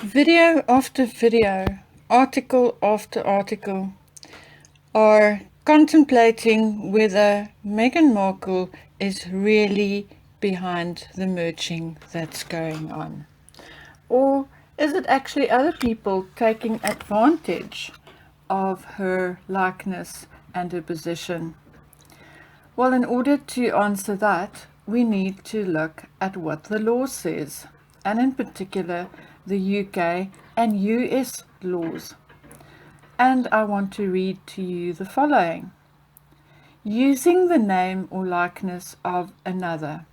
Video after video, article after article, are contemplating whether Meghan Markle is really behind the merging that's going on. Or is it actually other people taking advantage of her likeness and her position? Well, in order to answer that, we need to look at what the law says, and in particular the UK and US laws. And I want to read to you the following. Using the name or likeness of another.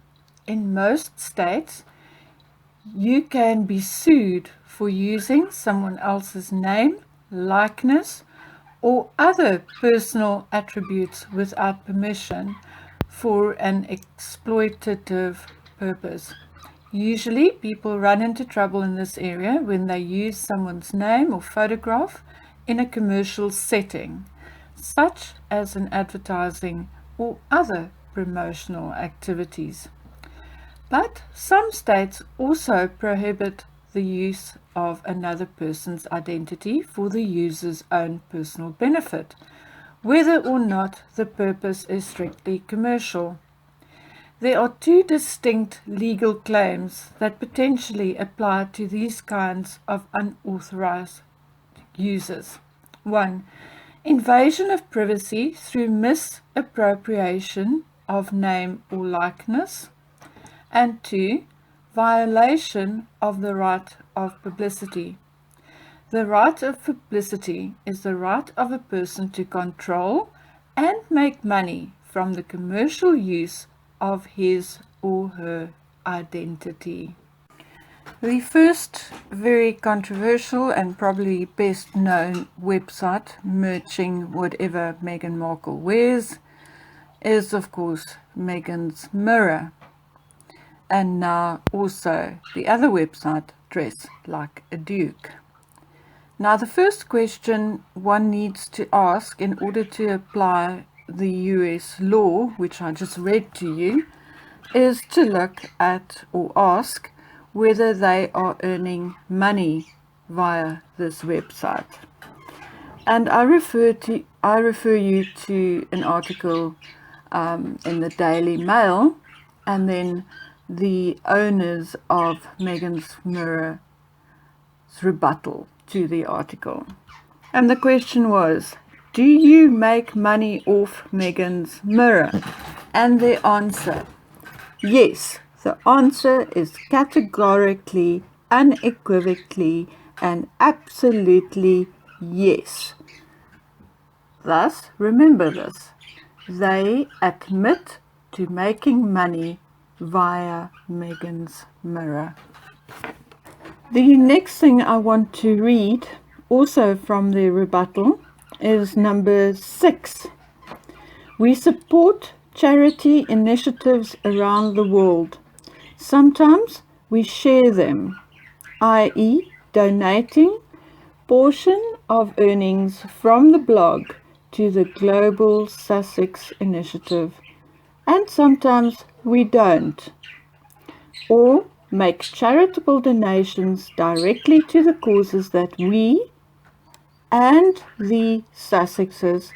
In most states, you can be sued for using someone else's name, likeness, or other personal attributes without permission for an exploitative purpose. Usually, people run into trouble in this area when they use someone's name or photograph in a commercial setting, such as in advertising or other promotional activities. But some states also prohibit the use of another person's identity for the user's own personal benefit, whether or not the purpose is strictly commercial. There are two distinct legal claims that potentially apply to these kinds of unauthorized uses. 1. Invasion of privacy through misappropriation of name or likeness. And 2. Violation of the right of publicity. The right of publicity is the right of a person to control and make money from the commercial use of his or her identity. The first very controversial and probably best known website merging whatever Meghan Markle wears is of course Meghan's Mirror, and now also the other website Dress Like a Duke. Now the first question one needs to ask in order to apply the US law, which I just read to you, is to look at or ask whether they are earning money via this website. And I refer you to an article in the Daily Mail, and then the owners of Meghan's Mirror's rebuttal to the article. And the question was, do you make money off Meghan's Mirror? And the answer, yes. The answer is categorically, unequivocally, and absolutely yes. Thus, remember this, they admit to making money via Meghan's Mirror. The next thing I want to read, also from the rebuttal, is number 6. We support charity initiatives around the world. Sometimes we share them, i.e. donating portion of earnings from the blog to the Global Sussex Initiative, and sometimes we don't, or make charitable donations directly to the causes that we and the Sussexes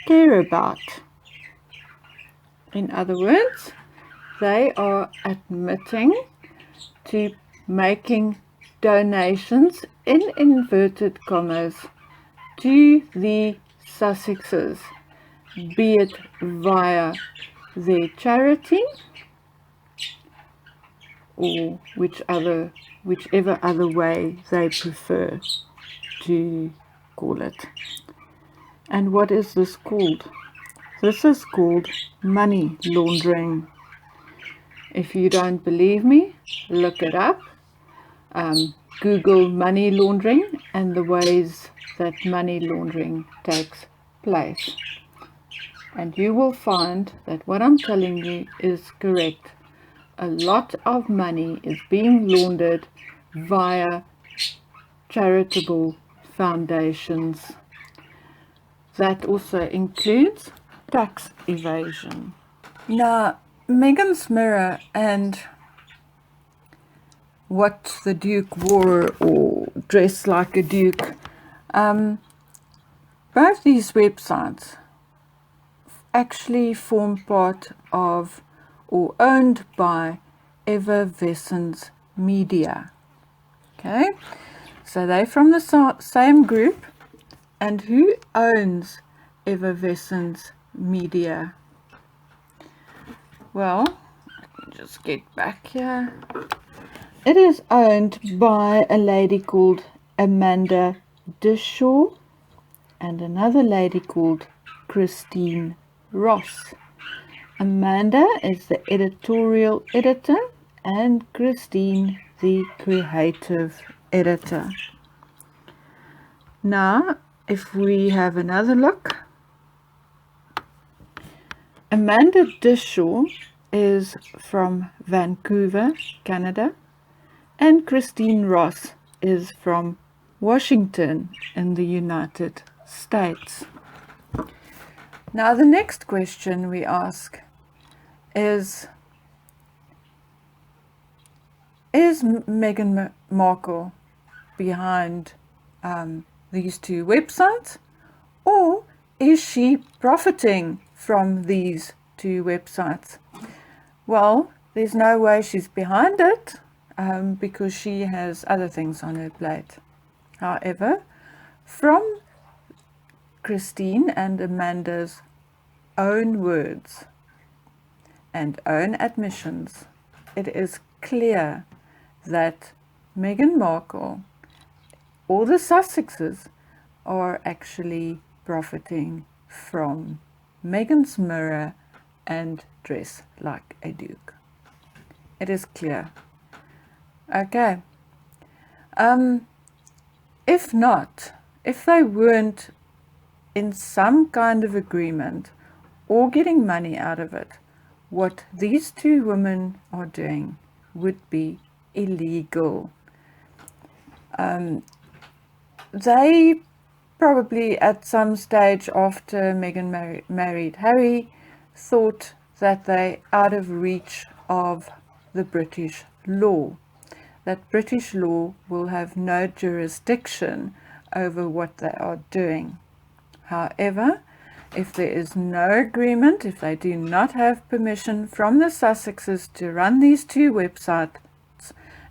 care about. In other words, they are admitting to making donations in inverted commas to the Sussexes, be it via their charity or whichever other way they prefer to call it. And what is this called? This is called money laundering. If you don't believe me, look it up. Google money laundering and the ways that money laundering takes place. And you will find that what I'm telling you is correct. A lot of money is being laundered via charitable foundations. That also includes tax evasion. Now, Meghan's Mirror and what the Duke wore or dressed like a Duke. Both these websites actually form part of or owned by Effervescence Media. Okay, so they're from the same group. And who owns Effervescence Media? Well, let me just get back here. It is owned by a lady called Amanda Dishaw and another lady called Christine Ross. Amanda is the editorial editor and Christine the creative editor. Now, if we have another look, Amanda Dishaw is from Vancouver, Canada, and Christine Ross is from Washington in the United States. Now, the next question we ask is Meghan Markle behind these two websites, or is she profiting from these two websites? Well, there's no way she's behind it because she has other things on her plate. However, from Christine and Amanda's own words and own admissions, it is clear that Meghan Markle or the Sussexes are actually profiting from Meghan's mirror and dress like a duke. It is clear. Okay. If not, if they weren't in some kind of agreement or getting money out of it, what these two women are doing would be illegal. They probably at some stage after Meghan married Harry thought that they out of reach of the British law, that British law will have no jurisdiction over what they are doing. However, if there is no agreement, if they do not have permission from the Sussexes to run these two websites,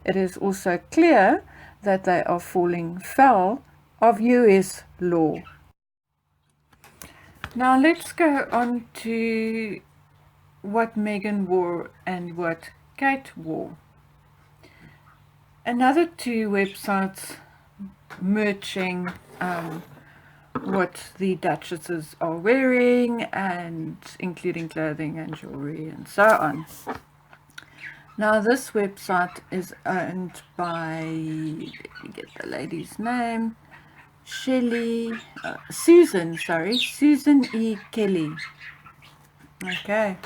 it is also clear that they are falling foul of US law. Now let's go on to what Meghan wore and what Kate wore. Another two websites merging what the duchesses are wearing, and including clothing and jewelry and so on. Now this website is owned by, let me get the lady's name, Susan E. Kelly. Okay.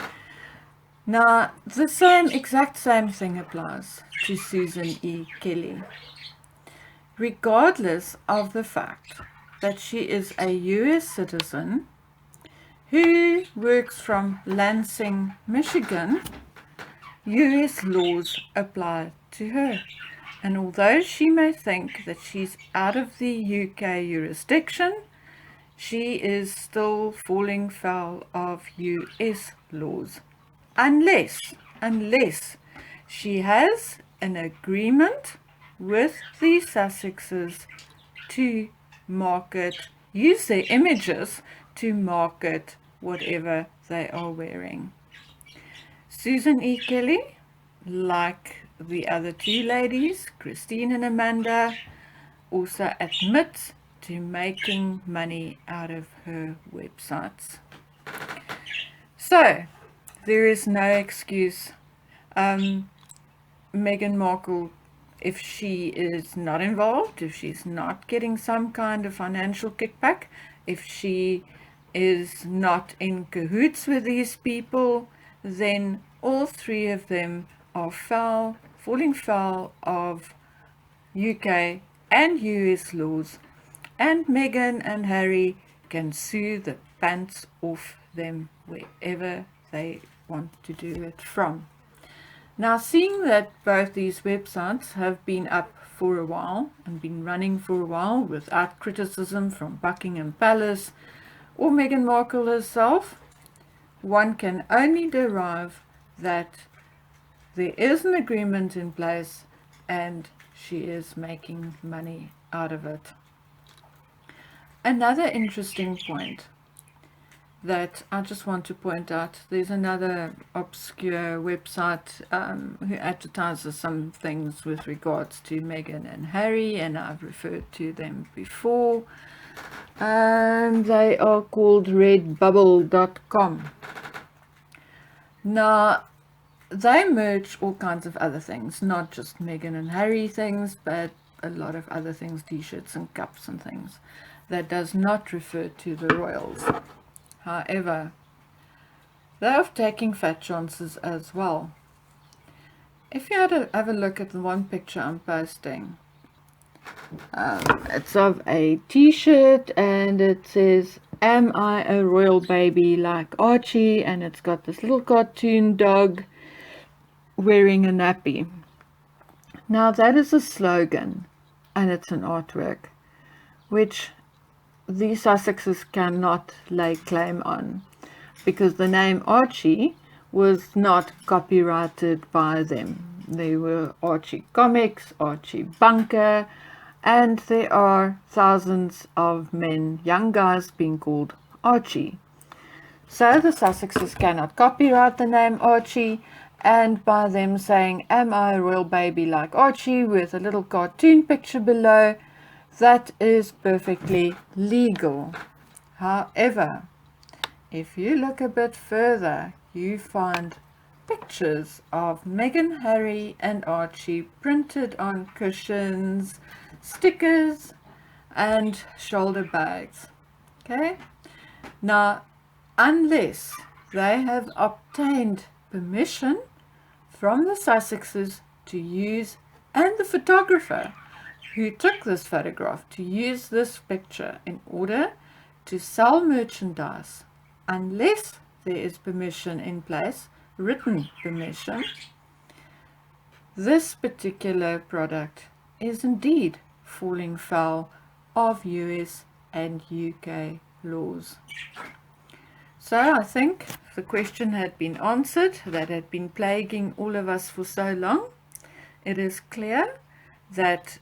Now the exact same thing applies to Susan E. Kelly. Regardless of the fact that she is a US citizen who works from Lansing, Michigan, US laws apply to her. And although she may think that she's out of the UK jurisdiction, she is still falling foul of US laws. Unless she has an agreement with the Sussexes to use their images to market whatever they are wearing. Susan E. Kelly, like the other two ladies, Christine and Amanda, also admits to making money out of her websites. So, there is no excuse. Meghan Markle, if she is not involved, if she's not getting some kind of financial kickback, if she is not in cahoots with these people, then all three of them are falling foul of UK and US laws, and Meghan and Harry can sue the pants off them wherever they want to do it from. Now, seeing that both these websites have been up for a while and been running for a while without criticism from Buckingham Palace or Meghan Markle herself, one can only derive that there is an agreement in place and she is making money out of it. Another interesting point that I just want to point out, there's another obscure website who advertises some things with regards to Meghan and Harry, and I've referred to them before. They are called redbubble.com. Now, they merge all kinds of other things, not just Meghan and Harry things, but a lot of other things, t-shirts and cups and things. That does not refer to the royals. However, they're taking fat chances as well. If you had to have a look at the one picture I'm posting, it's of a t-shirt and it says, "Am I a royal baby like Archie?" and it's got this little cartoon dog wearing a nappy. Now that is a slogan and it's an artwork which the Sussexes cannot lay claim on, because the name Archie was not copyrighted by them. There were Archie Comics, Archie Bunker, and there are thousands of men, young guys, being called Archie. So the Sussexes cannot copyright the name Archie, and by them saying, "Am I a royal baby like Archie?" with a little cartoon picture below, that is perfectly legal. However, if you look a bit further, you find pictures of Meghan, Harry and Archie printed on cushions, stickers and shoulder bags. Okay? Now, unless they have obtained permission from the Sussexes to use, and the photographer who took this photograph, to use this picture in order to sell merchandise, unless there is permission in place, written permission, this particular product is indeed falling foul of US and UK laws. So I think the question had been answered that had been plaguing all of us for so long. It is clear that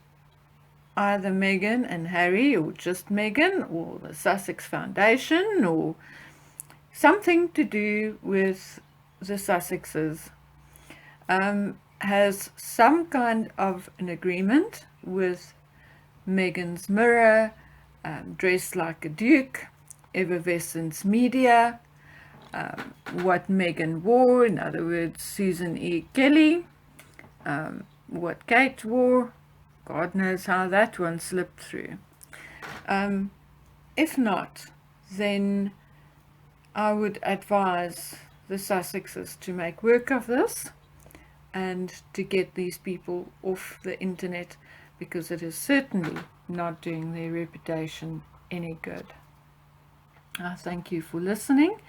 either Meghan and Harry, or just Meghan, or the Sussex Foundation, or something to do with the Sussexes, has some kind of an agreement with Meghan's Mirror, Dress Like a Duke, Effervescence Media, what Meghan wore, in other words, Susan E. Kelly, what Kate wore, God knows how that one slipped through. If not, then I would advise the Sussexes to make work of this and to get these people off the internet, because it is certainly not doing their reputation any good. I thank you for listening.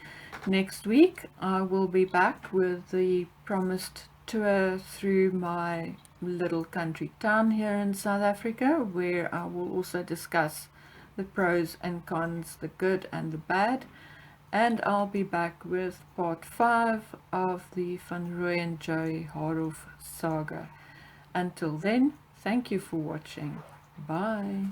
Next week I will be back with the promised tour through my little country town here in South Africa, where I will also discuss the pros and cons, the good and the bad, and I'll be back with part 5 of the Van Rooyen Joey Harof saga. Until then, thank you for watching. Bye.